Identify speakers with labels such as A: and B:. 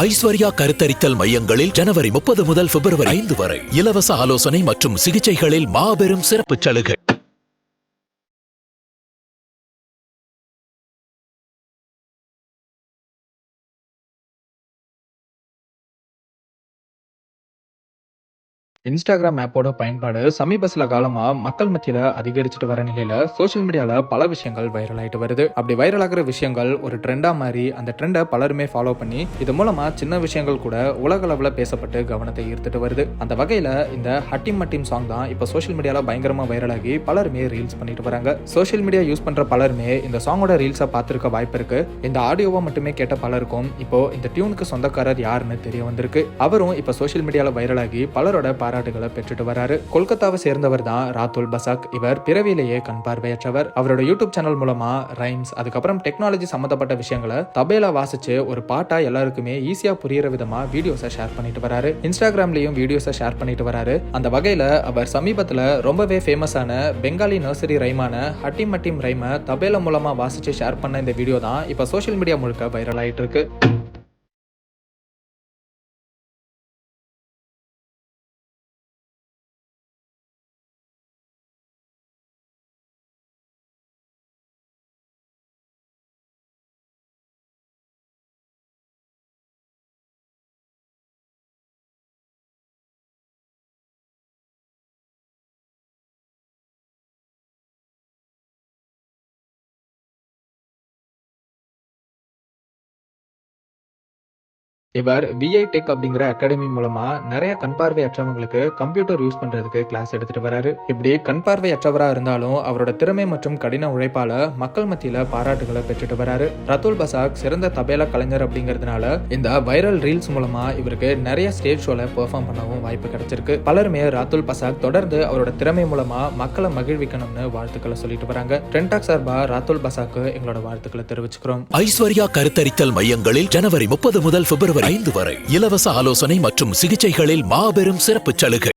A: ஐஸ்வர்யா கருத்தரித்தல் மையங்களில் ஜனவரி 30 முதல் பிப்ரவரி 5 வரை இலவச ஆலோசனை மற்றும் சிகிச்சைகளில் மாபெரும் சிறப்பு சலுகை.
B: இன்ஸ்டாகிராம் ஆப்போட பயன்பாடு சமீப சில காலமா மக்கள் மத்தியில அதிகரிச்சுட்டு வர நிலையில சோஷியல் மீடியால பல விஷயங்கள் வைரல் ஆயிட்டு வருது. அப்படி வைரல் ஆகிற விஷயங்கள் ஒரு ட்ரெண்டா மாறி அந்த ட்ரெண்டை பலருமே ஃபாலோ பண்ணி இது மூலமா சின்ன விஷயங்கள் கூட உலக அளவுல பேசப்பட்டு கவனத்தை ஈர்த்துட்டு வருது. அந்த வகையில இந்த ஹட்டிம் மட்டிம் சாங் தான் இப்ப சோஷியல் மீடியால பயங்கரமா வைரல் ஆகி பலருமே ரீல்ஸ் பண்ணிட்டு வராங்க. சோஷியல் மீடியா யூஸ் பண்ற பலருமே இந்த சாங்கோட ரீல்ஸை பார்த்திருக்க வாய்ப்பு இருக்கு. இந்த ஆடியோவை மட்டுமே கேட்ட பலருக்கும் இப்போ இந்த டியூனுக்கு சொந்தக்காரர் யாருன்னு தெரிய வந்திருக்கு. அவரும் இப்ப சோஷியல் மீடியால வைரல் ஆகி பலரோட பாராட்டுகளை பெற்றுட்டு வராரு. கொல்கத்தாவை சேர்ந்தவர் தான் ராத்துல் பசாக். இவர் பிறவிலேயே கண் பார்வையற்றவர். அவரோட யூடியூப் சேனல் மூலமா ரைம்ஸ், அதுக்கப்புறம் டெக்னாலஜி சம்பந்தப்பட்ட விஷயங்களை தபேலா வாசிச்சு ஒரு பாட்டா எல்லாருக்குமே ஈஸியா புரியுற விதமா வீடியோஸை ஷேர் பண்ணிட்டு வராரு. இன்ஸ்டாகிராம்லயும் வீடியோஸை ஷேர் பண்ணிட்டு வராரு. அந்த வகையில அவர் சமீபத்துல ரொம்பவே ஃபேமஸான பெங்காலி நர்சரி ரைமான ஹட்டிம் மட்டிம் ரைமை தபேலா மூலமா வாசிச்சு ஷேர் பண்ண இந்த வீடியோ தான் இப்ப சோஷியல் மீடியா முழுக்க வைரல் ஆயிட்டு இருக்கு. இவர் விஐ டெக் அப்படிங்கிற அகாடமி மூலமா நிறைய கண் பார்வையற்றவங்களுக்கு கம்ப்யூட்டர் யூஸ் பண்றதுக்கு கிளாஸ் எடுத்துட்டு வராரு. இப்படி கண் பார்வையற்றவரா இருந்தாலும் அவரோட திறமை மற்றும் கடின உழைப்பால மக்கள் மத்தியில பாராட்டுகளை பெற்றுட்டு வராரு. ரத்துல் பசாக் சிறந்த தபேலா கலைஞர் அப்படிங்கிறதுனால இந்த வைரல் ரீல்ஸ் மூலமா இவருக்கு நிறைய ஸ்டேஜ் ஷோல பெர்ஃபார்ம் பண்ணவும் வாய்ப்பு கிடைச்சிருக்கு. பலருமே ரத்துல் பசாக் தொடர்ந்து அவரோட திறமை மூலமா மக்களை மகிழ்விக்கணும்னு வாழ்த்துக்களை சொல்லிட்டு வராங்க. ட்ரெண்டாக் சார்பா ரத்துல் பசாக்கு எங்களோட வாழ்த்துக்களை தெரிவிச்சுக்கிறோம்.
A: ஐஸ்வர்யா கருத்தரித்தல் மையங்களில் ஜனவரி 30 முதல் பிப்ரவரி 5 வரை இலவச ஆலோசனை மற்றும் சிகிச்சைகளில் மாபெரும் சிறப்பு சலுகை.